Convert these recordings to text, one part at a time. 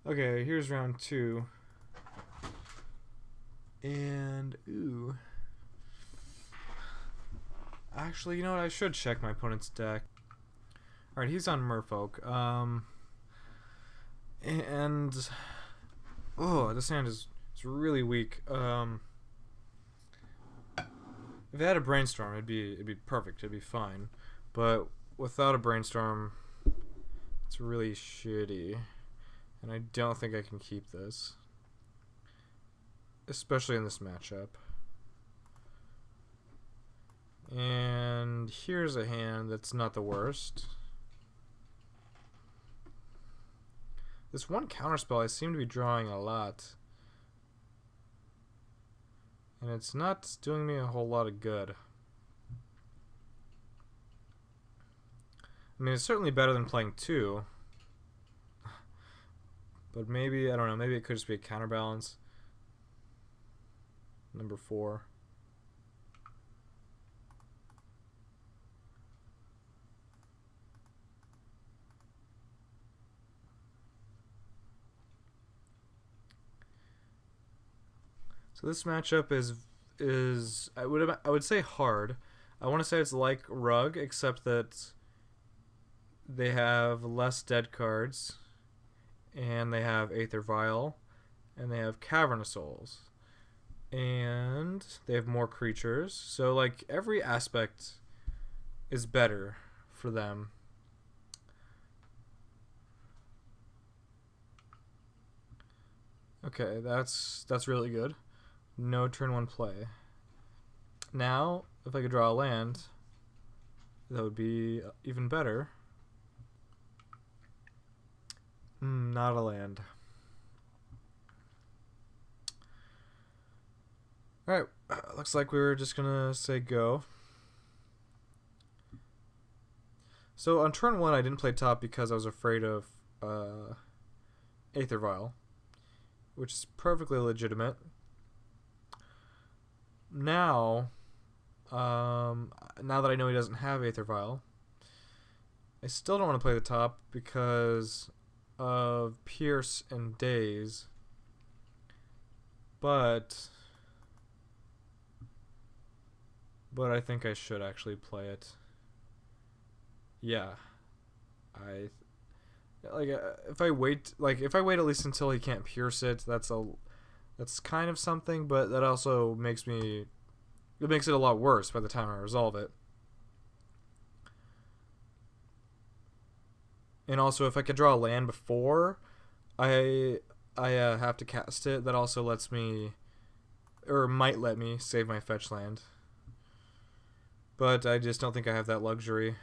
Okay, here's round two. And, ooh. Actually, you know what? I should check my opponent's deck. Alright, he's on Merfolk. And... Oh, this hand is really weak. If it had a Brainstorm, it'd be perfect. It'd be fine. But without a Brainstorm, it's really shitty. And I don't think I can keep this. Especially in this matchup. And here's a hand that's not the worst. This one counterspell I seem to be drawing a lot. And it's not doing me a whole lot of good. I mean, it's certainly better than playing two. But maybe, I don't know, maybe it could just be a counterbalance. Number 4. So this matchup is I would say hard. I want to say it's like Rug, except that they have less dead cards, and they have Aether Vial, and they have Cavern Souls, and they have more creatures. So like every aspect is better for them. Okay, that's really good. No turn 1 play. Now, if I could draw a land, that would be even better. Not a land. Alright, looks like we were just gonna say go. So on turn 1, I didn't play top because I was afraid of Aether Vial, which is perfectly legitimate. Now that I know he doesn't have Aether Vial, I still don't want to play the top because of Pierce and Daze. But I think I should actually play it. Yeah. If I wait at least until he can't pierce it, that's kind of something, but that also makes it a lot worse by the time I resolve it. And also, if I could draw a land before I have to cast it, that also lets me, or might let me, save my fetch land. But I just don't think I have that luxury.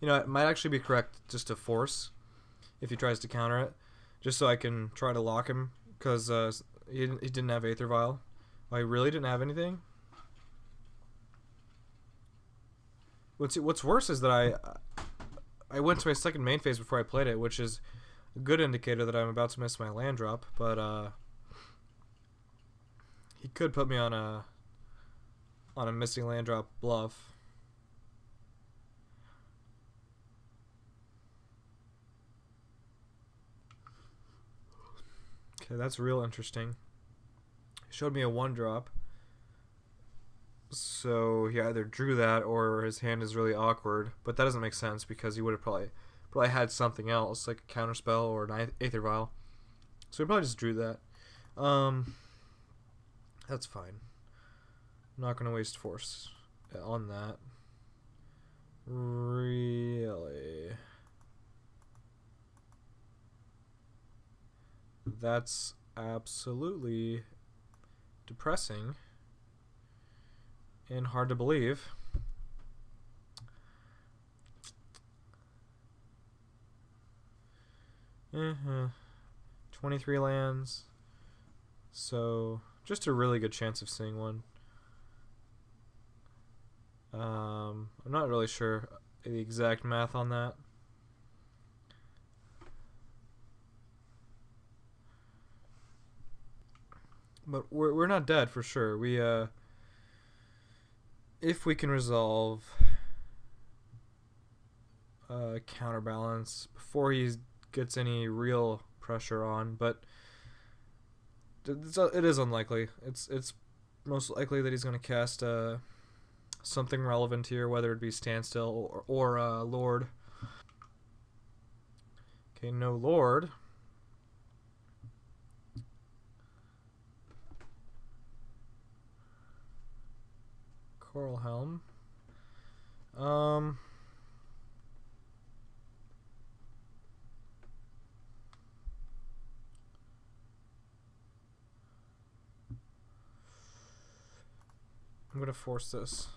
You know, it might actually be correct just to force if he tries to counter it, just so I can try to lock him, because he didn't have Aether Vial. Oh, he really didn't have anything? What's worse is that I went to my second main phase before I played it, which is a good indicator that I'm about to miss my land drop, but he could put me on a missing land drop bluff. Okay, that's real interesting. He showed me a 1-drop. So he either drew that or his hand is really awkward. But that doesn't make sense because he would have probably had something else, like a counterspell or an Aether Vial. So he probably just drew that. That's fine. I'm not going to waste force on that. Really? That's absolutely depressing and hard to believe. Uh-huh. 23 lands. So, just a really good chance of seeing one. I'm not really sure the exact math on that. But we're not dead for sure. We if we can resolve counterbalance before he gets any real pressure on, but it is unlikely. It's most likely that he's going to cast something relevant here, whether it be standstill or Lord. Okay, no Lord. Coral Helm. I'm gonna force this.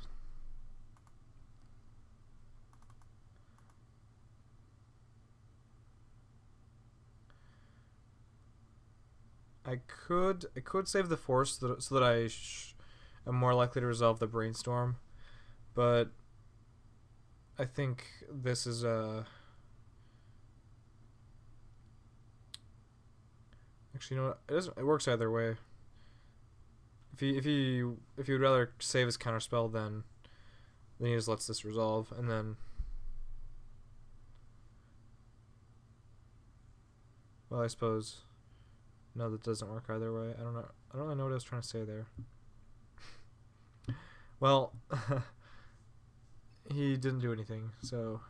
I could save the force so that I am more likely to resolve the brainstorm, but I think this is actually, you know what? It works either way. If he would rather save his counterspell, then he just lets this resolve, and then, well, I suppose, no, that doesn't work either way. I don't know. I don't really know what I was trying to say there. Well, he didn't do anything, so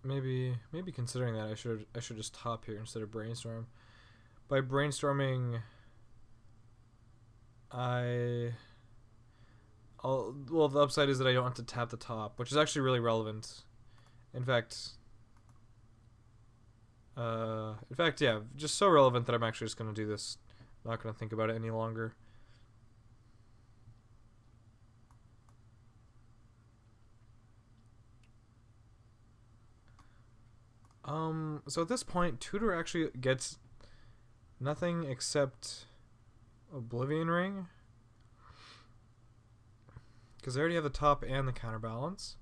maybe considering that I should just top here instead of brainstorm. By brainstorming, well, the upside is that I don't have to tap the top, which is actually really relevant. In fact, yeah, just so relevant that I'm actually just gonna do this. Not gonna think about it any longer. So at this point, Tutor actually gets nothing except Oblivion Ring, because they already have the top and the counterbalance.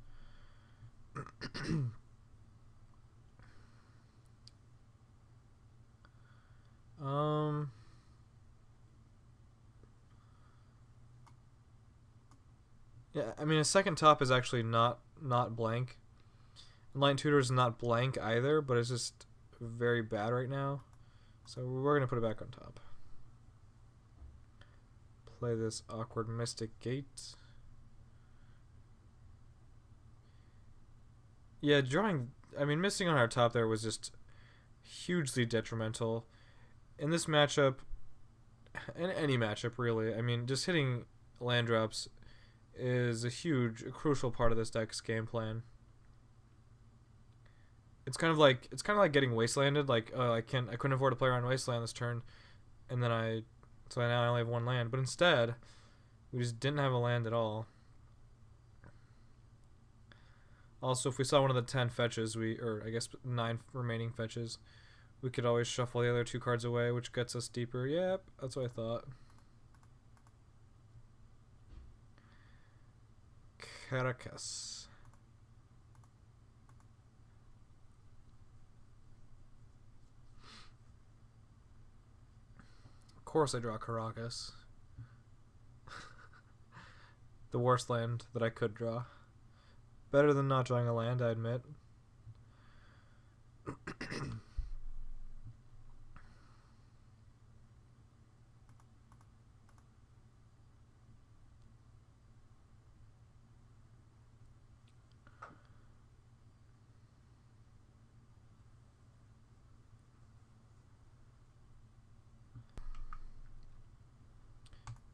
Yeah, I mean, a second top is actually not blank. Enlightened Tutor is not blank either, but it's just very bad right now. So we're gonna put it back on top. Play this awkward Mystic Gate. Yeah, missing on our top there was just hugely detrimental. In this matchup, in any matchup really, I mean, just hitting land drops is a crucial part of this deck's game plan. It's kind of like getting wastelanded. Like, I couldn't afford to play around wasteland this turn, and then so now I only have one land. But instead, we just didn't have a land at all. Also, if we saw one of the 10 fetches, or I guess 9 remaining fetches, we could always shuffle the other 2 cards away, which gets us deeper. Yep, that's what I thought. Caracas. Of course I draw Caracas. The worst land that I could draw. Better than not drawing a land, I admit.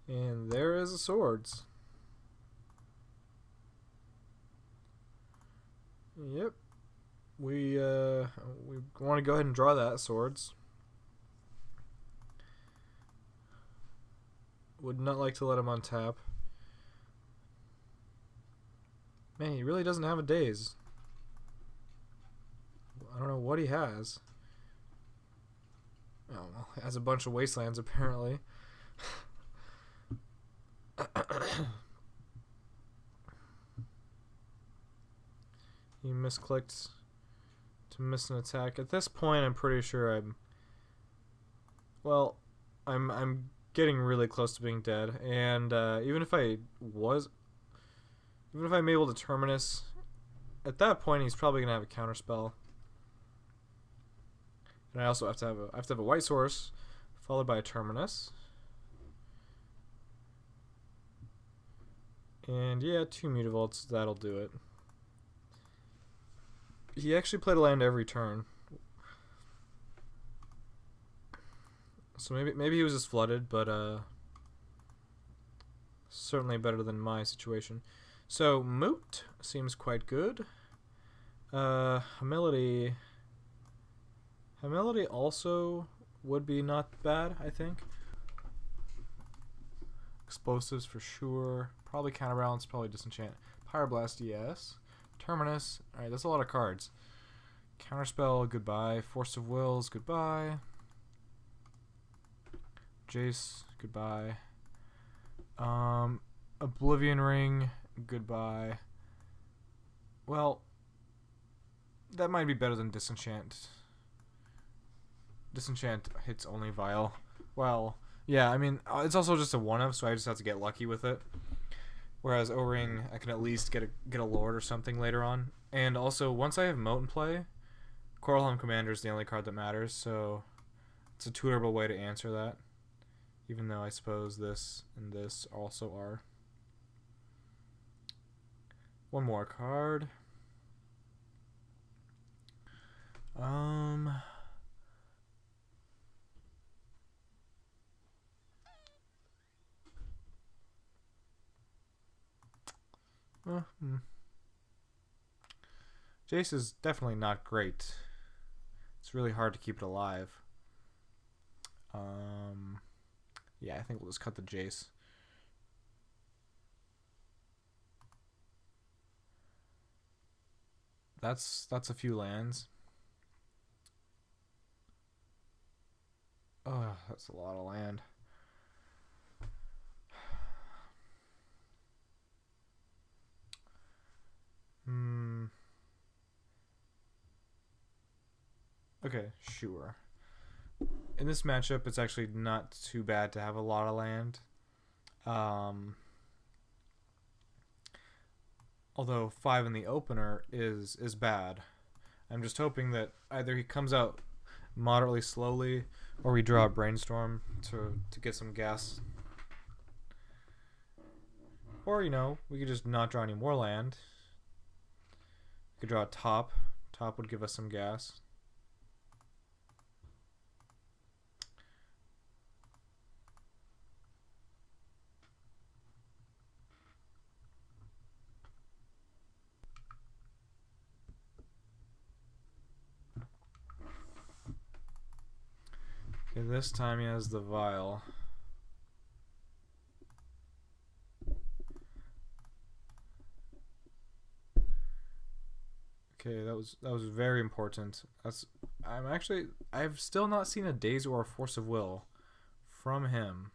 And there is the swords. Yep. We want to go ahead and draw that swords. Would not like to let him on tap. Man, he really doesn't have a daze. I don't know what he has. Oh, well, he has a bunch of wastelands apparently. He misclicked. to miss an attack. At this point, I'm pretty sure I'm getting really close to being dead. And even if I'm able to Terminus, at that point he's probably gonna have a counterspell. And I also have to have a white source, followed by a Terminus. And yeah, 2 Mutavaults, that'll do it. He actually played a land every turn. So maybe he was just flooded, but certainly better than my situation. So Moot seems quite good. Humility also would be not bad, I think. Explosives for sure. Probably Counterbalance, probably Disenchant. Pyroblast, yes. Terminus. Alright, that's a lot of cards. Counterspell, goodbye. Force of Wills, goodbye. Jace, goodbye. Oblivion Ring, goodbye. Well, that might be better than Disenchant. Disenchant hits only Vial. Well, yeah, I mean, it's also just a 1-of, so I just have to get lucky with it. Whereas O-Ring, I can at least get a Lord or something later on. And also, once I have Moat in play, Coralhelm Commander is the only card that matters, so it's a tutorable way to answer that. Even though I suppose this and this also are. One more card. Jace is definitely not great. It's really hard to keep it alive. Yeah, I think we'll just cut the Jace. That's a few lands. Oh, that's a lot of land. Okay, sure. In this matchup, it's actually not too bad to have a lot of land. Although 5 in the opener is bad. I'm just hoping that either he comes out moderately slowly or we draw a Brainstorm to get some gas. Or, you know, we could just not draw any more land. We could draw a Top. Top would give us some gas. Okay, this time he has the Vial. Okay, that was very important. I've still not seen a Daze or a Force of Will from him.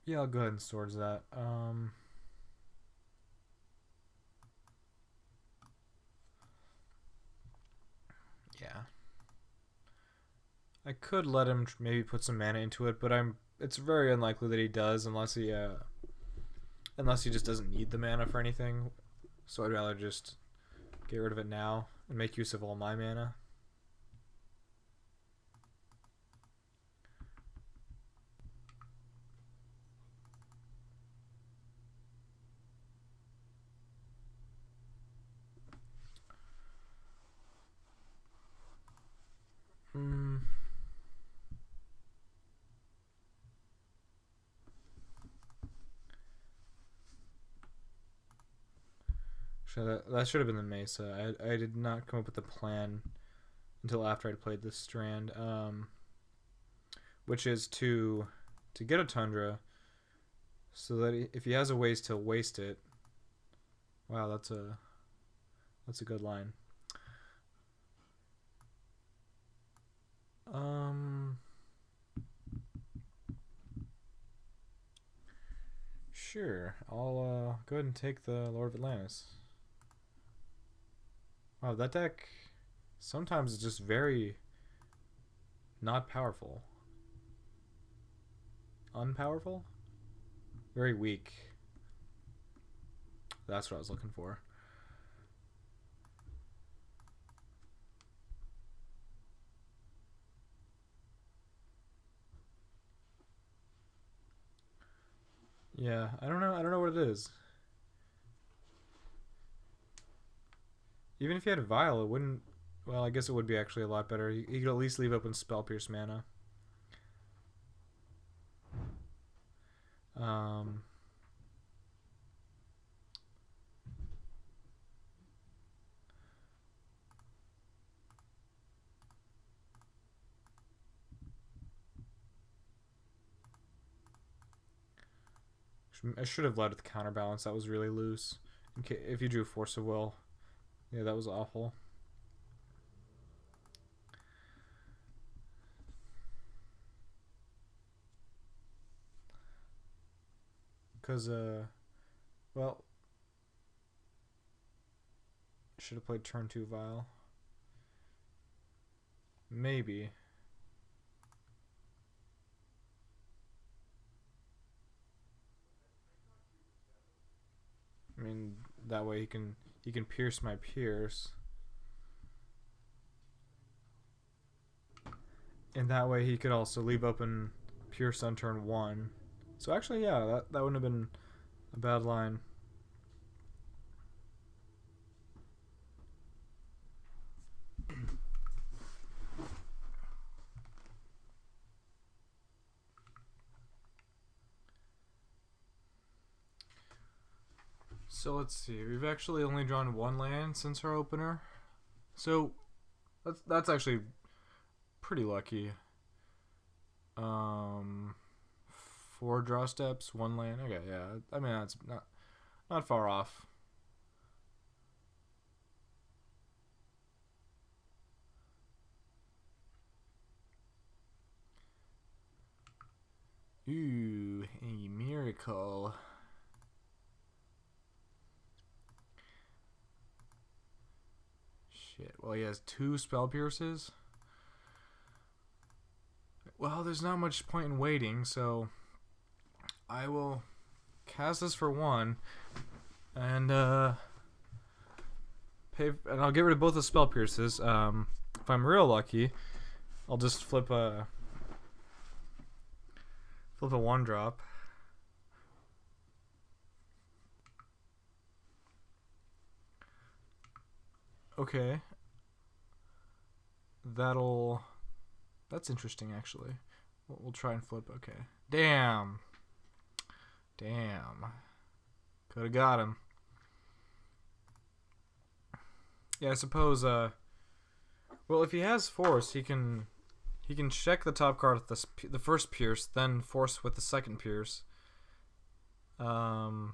Yeah, I'll go ahead and Swords that. Yeah. I could let him maybe put some mana into it, but it's very unlikely that he does unless he just doesn't need the mana for anything. So I'd rather just get rid of it now and make use of all my mana. That should have been the Mesa. I did not come up with a plan until after I'd played this strand, which is to get a Tundra, so that if he has a ways to waste it. Wow, that's a good line. Sure. I'll go ahead and take the Lord of Atlantis. Wow, that deck sometimes is just very not powerful. Unpowerful? Very weak. That's what I was looking for. Yeah, I don't know. I don't know what it is. Even if he had Vial, it wouldn't. Well, I guess it would be actually a lot better. He could at least leave open Spell Pierce mana. Um, I should have led with Counterbalance. That was really loose. If you drew Force of Will, yeah, that was awful. Because well, should have played turn 2 Vial. Maybe. I mean, that way he can pierce my pierce. And that way he could also leave open pierce on turn 1. So actually, yeah, that wouldn't have been a bad line. So let's see. We've actually only drawn 1 land since our opener. So that's actually pretty lucky. 4 draw steps, 1 land. Okay, yeah. I mean, that's not far off. Ooh, a miracle. Shit. Well, he has 2 spell pierces. Well, there's not much point in waiting, so I will cast this for 1 and pay, and I'll get rid of both the spell pierces. If I'm real lucky, I'll just flip a 1-drop. Okay. That's interesting, actually. We'll try and flip. Okay. Damn. Could have got him. Yeah, I suppose. Well, if he has force, he can check the top card with the first pierce, then force with the second pierce. But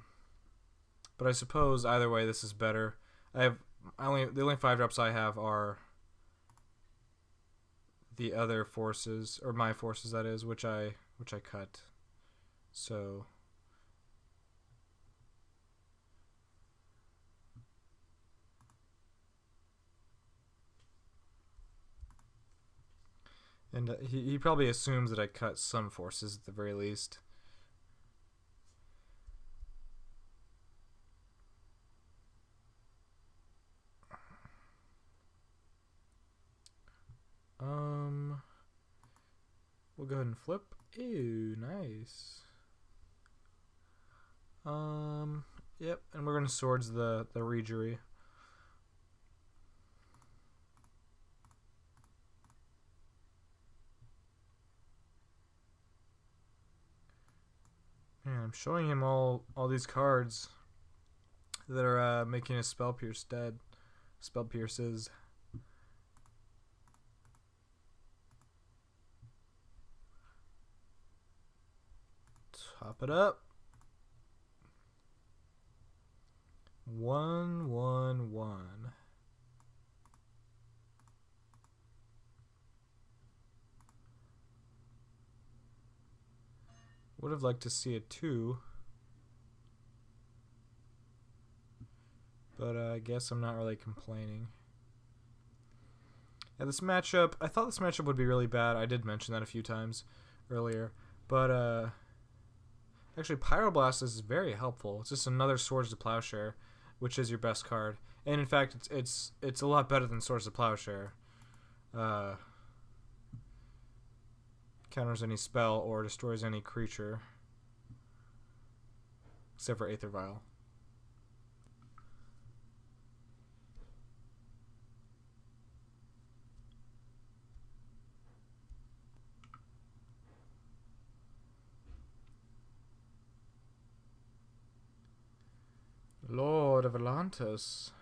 I suppose either way, this is better. The only 5-drops I have are the other forces, or my forces, that is, which I cut. So and he probably assumes that I cut some forces at the very least. We'll go ahead and flip. Ew, nice. Yep, and we're gonna swords the Regery. Man, I'm showing him all these cards that are making his spell pierce dead. Spell pierces. Top it up. 1-1-1. Would have liked to see a 2. But I guess I'm not really complaining. Yeah, this matchup, I thought this matchup would be really bad. I did mention that a few times earlier. But actually, Pyroblast is very helpful. It's just another Swords to Plowshare, which is your best card. And in fact, it's a lot better than Swords to Plowshare. Counters any spell or destroys any creature. Except for Aether Vial. Lord of Atlantis.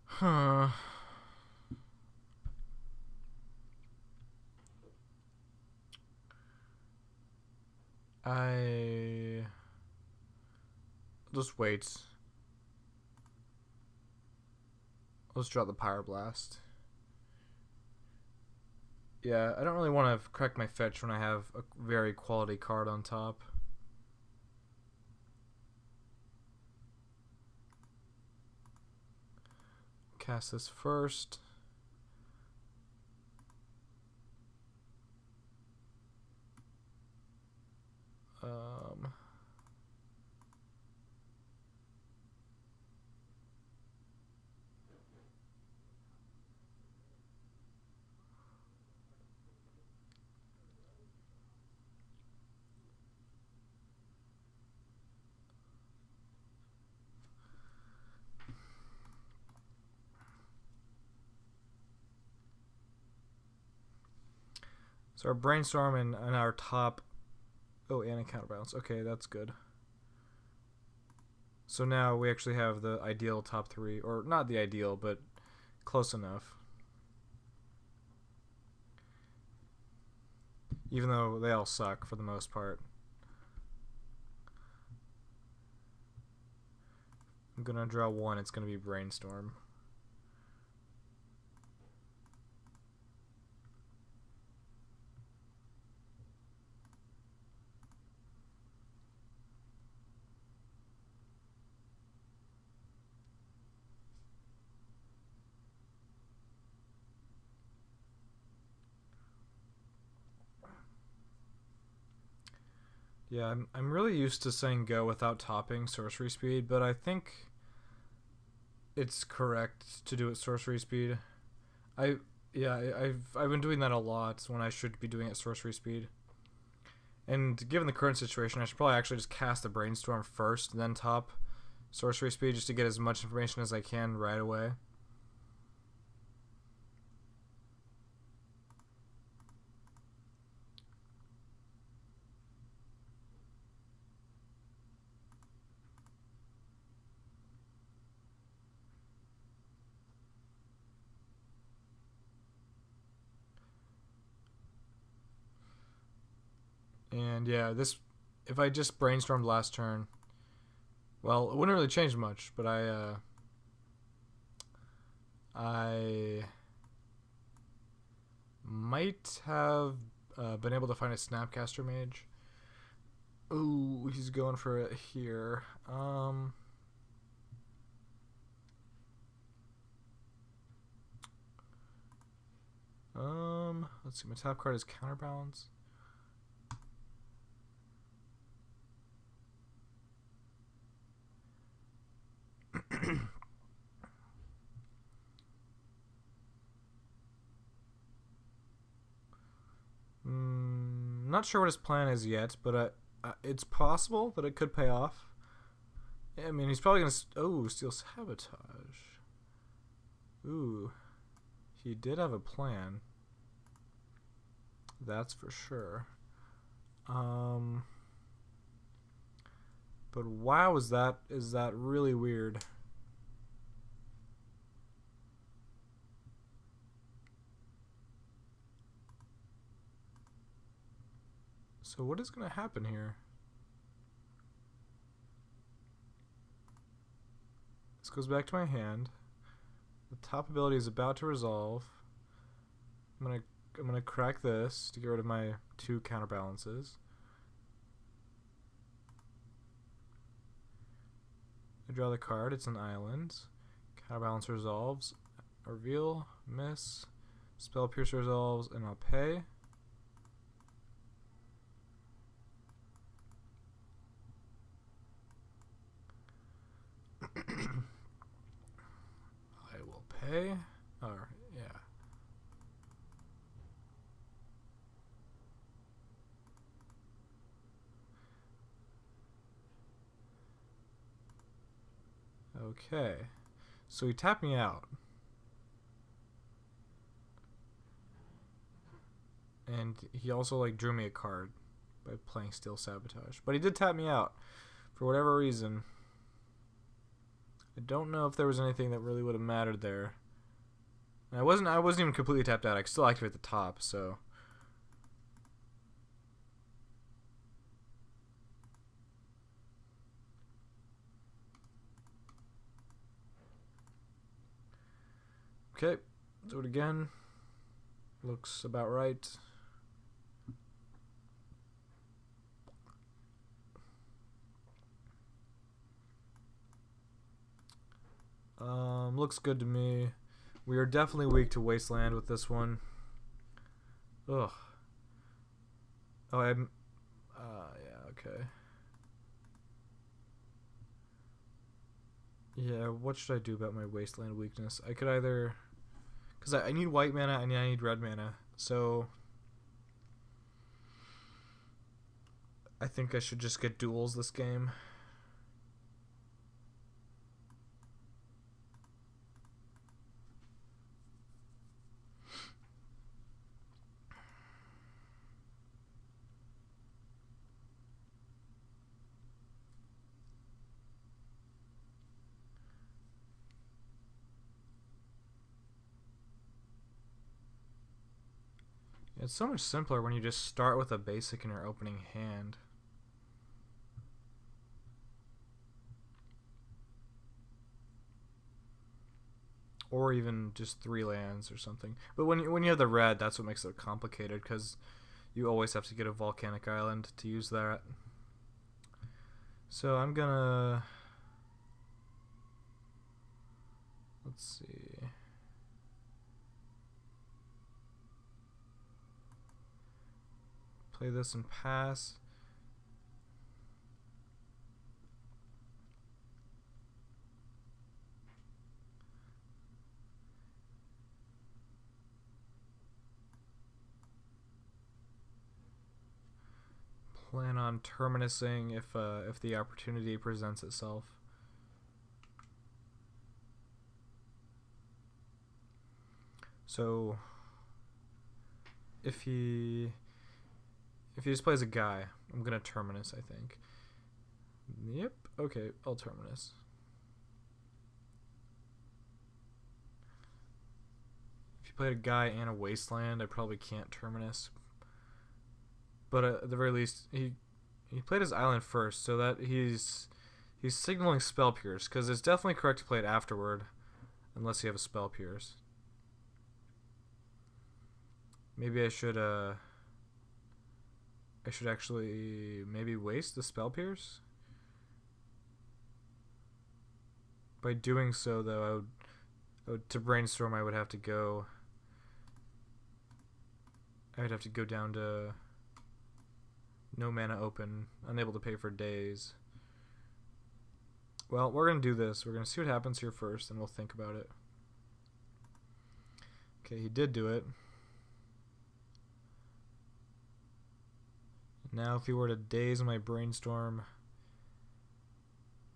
Huh. I just wait. Let's draw the Pyroblast. Yeah, I don't really want to correct my fetch when I have a very quality card on top. Cast this first. So our Brainstorm and our top... Oh, and a Counterbalance. Okay, that's good. So now we actually have the ideal top 3. Or not the ideal, but close enough. Even though they all suck for the most part. I'm going to draw 1. It's going to be Brainstorm. Yeah, I'm really used to saying go without topping sorcery speed, but I think it's correct to do it sorcery speed. I've been doing that a lot when I should be doing it sorcery speed. And given the current situation, I should probably actually just cast a Brainstorm first, then top sorcery speed, just to get as much information as I can right away. And yeah, this, if I just Brainstormed last turn, well, it wouldn't really change much, but I might have been able to find a Snapcaster Mage. Ooh, he's going for it here. Let's see, my top card is Counterbalance. Not sure what his plan is yet, but it's possible that it could pay off. I mean, he's probably gonna steal Sabotage. Ooh, he did have a plan. That's for sure. But wow, is that really weird? So what is going to happen here? goes back to my hand. The top ability is about to resolve. I'm gonna crack this to get rid of my 2 counterbalances. I draw the card. It's an island. Counterbalance resolves. Reveal. Miss. Spell Pierce resolves, and I'll pay. I will pay. Or, yeah. Okay. So he tapped me out. And he also like drew me a card by playing Steel Sabotage. But he did tap me out for whatever reason. I don't know if there was anything that really would have mattered there. And I wasn't even completely tapped out. I could still activate the top, so okay, do it again. Looks about right. Looks good to me. We are definitely weak to Wasteland with this one. Ugh. Oh, yeah, okay. Yeah, what should I do about my Wasteland weakness? I could either... Because I need white mana and I need red mana. So... I think I should just get duels this game. It's so much simpler when you just start with a basic in your opening hand. Or even just 3 lands or something. But when you have the red, that's what makes it complicated, because you always have to get a volcanic island to use that. So I'm gonna... Let's see... Play this and pass. Plan on terminusing if the opportunity presents itself. So if he just plays a guy, I'm gonna terminus, I think. Yep, okay, I'll terminus. If you played a guy and a wasteland, I probably can't terminus. But at the very least, he played his island first, so that he's signaling Spell Pierce, because it's definitely correct to play it afterward, unless you have a Spell Pierce. Maybe I should actually maybe waste the Spell Pierce. By doing so, though, to brainstorm, I'd have to go down to no mana open, unable to pay for days. Well, we're gonna do this. We're gonna see what happens here first, and we'll think about it. Okay, he did do it. Now, if he were to daze my brainstorm,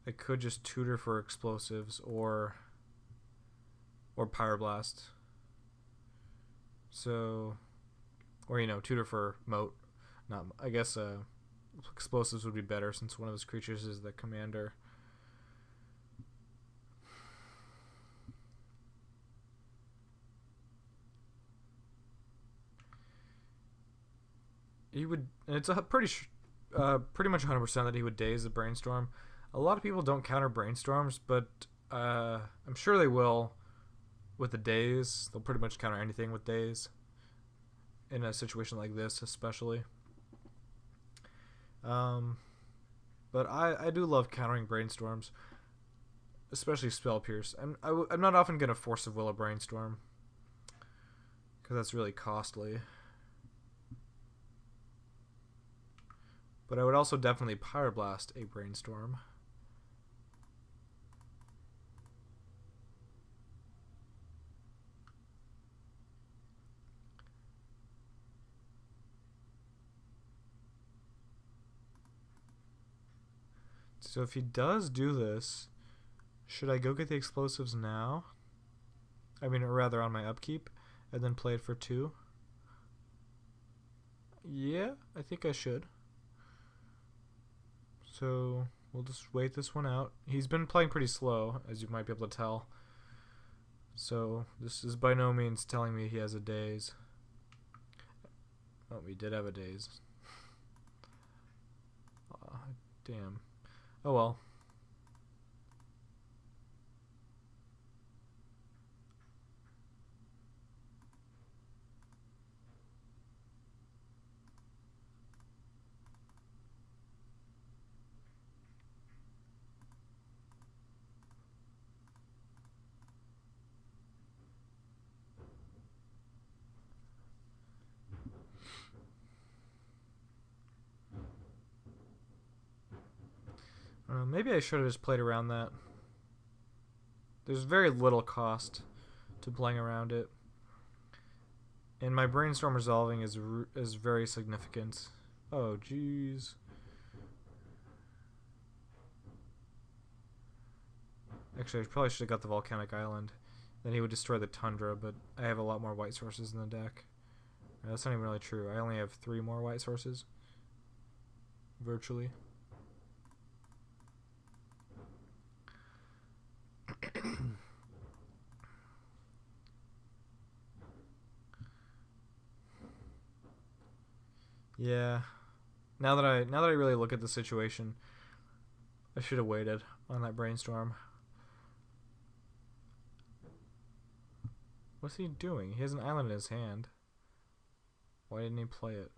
I could just tutor for explosives or pyroblast. So, or tutor for moat. Not, I guess explosives would be better since one of his creatures is the commander. He would, and it's a pretty much 100% that he would daze the brainstorm. A lot of people don't counter brainstorms, but I'm sure they will with the days. They'll pretty much counter anything with days in a situation like this, especially. But I do love countering brainstorms, especially spell pierce. I'm not often gonna force of will a brainstorm because that's really costly. But I would also definitely pyroblast a brainstorm. So if he does do this, should I go get the explosives now? I mean, or rather on my upkeep, and then play it for 2? Yeah, I think I should. So we'll just wait this one out. He's been playing pretty slow, as you might be able to tell. So this is by no means telling me he has a daze. Oh, we did have a daze. Damn. Oh well. Maybe I should have just played around that. There's very little cost to playing around it. And my brainstorm resolving is very significant. Oh, jeez. Actually, I probably should have got the volcanic island. Then he would destroy the tundra, but I have a lot more white sources in the deck. That's not even really true. I only have 3 more white sources. Virtually. Yeah. Now that I really look at the situation, I should have waited on that brainstorm. What's he doing? He has an island in his hand. Why didn't he play it?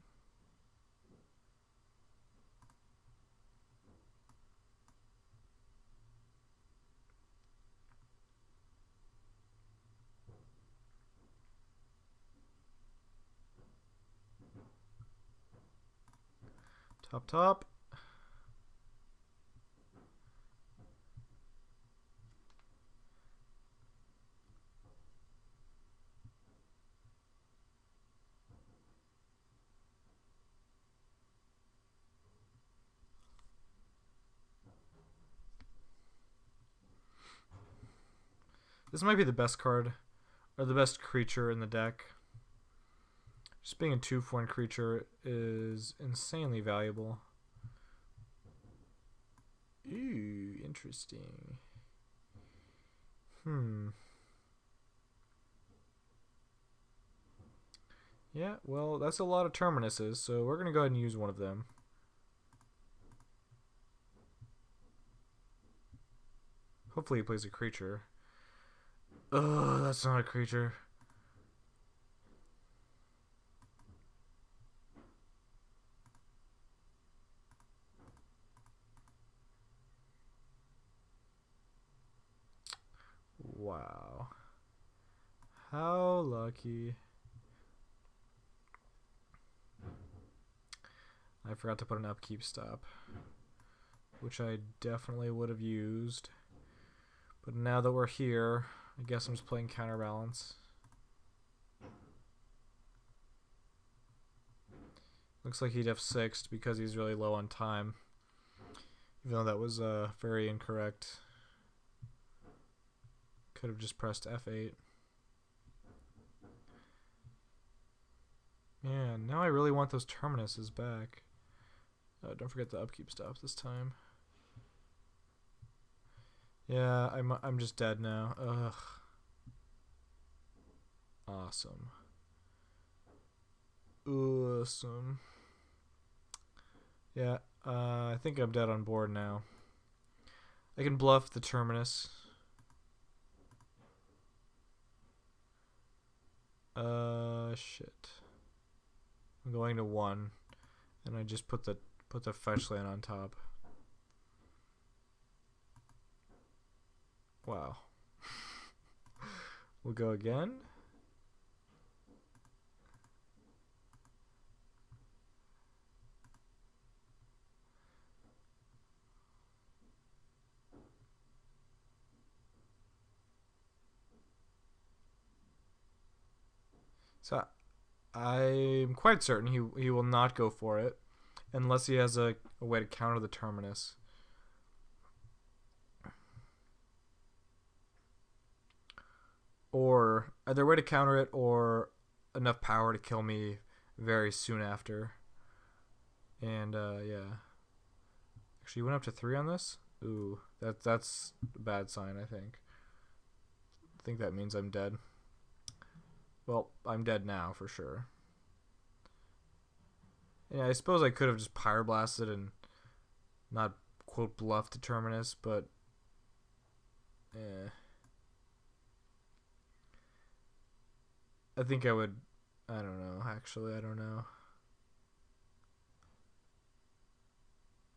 Top, top. This might be the best card, or the best creature in the deck. Just being a 2/4 creature is insanely valuable. Ooh, interesting. Yeah, well, that's a lot of terminuses, so we're going to go ahead and use one of them. Hopefully he plays a creature. Ugh, that's not a creature. Wow. How lucky. I forgot to put an upkeep stop, which I definitely would have used. But now that we're here, I guess I'm just playing counterbalance. Looks like he'd have 6'd because he's really low on time. Even though that was very incorrect. Could have just pressed F8. Man, now I really want those terminuses back. Don't forget the upkeep stops this time. Yeah, I'm just dead now. Ugh. Awesome. Awesome. Yeah, I think I'm dead on board now. I can bluff the terminus. Shit. I'm going to 1, and I just put the fetch land on top. Wow. We'll go again. So I'm quite certain he will not go for it unless he has a way to counter the Terminus. Or either way to counter it or enough power to kill me very soon after. And yeah. Actually, you went up to 3 on this? Ooh, that's a bad sign, I think. I think that means I'm dead. Well, I'm dead now, for sure. Yeah, I suppose I could have just Pyroblasted and not, quote, bluffed the Terminus, but... I think I would... I don't know, actually, I don't know.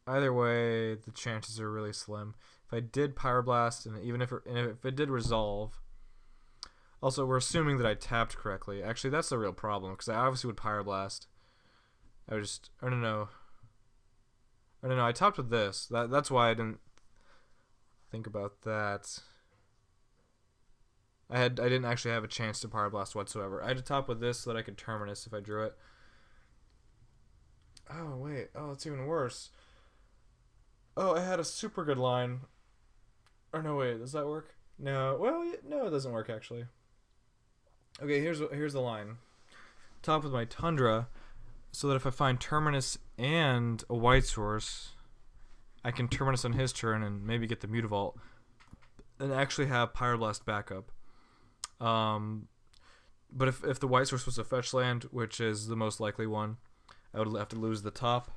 Either way, the chances are really slim. If I did Pyroblast, and even if it did resolve... Also, we're assuming that I tapped correctly. Actually, that's the real problem, because I obviously would Pyroblast. I would just... I don't know. I tapped with this. That's why I didn't think about that. I didn't actually have a chance to Pyroblast whatsoever. I had to top with this so that I could Terminus if I drew it. Oh, wait. Oh, it's even worse. Oh, I had a super good line. Or no, wait. Does that work? No. Well, no, it doesn't work, actually. Okay, here's the line. Top with my Tundra, so that if I find Terminus and a White Source, I can Terminus on his turn and maybe get the Mutavault, and actually have Pyroblast backup. But if the White Source was a fetch land, which is the most likely one, I would have to lose the top.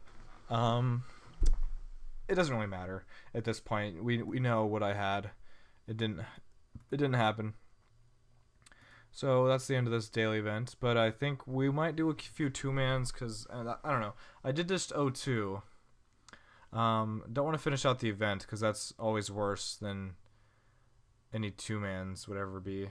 It doesn't really matter at this point. We know what I had. It didn't happen. So that's the end of this daily event. But I think we might do a few 2-mans because I don't know. I did just 0-2. Don't want to finish out the event because that's always worse than any 2-mans would ever be.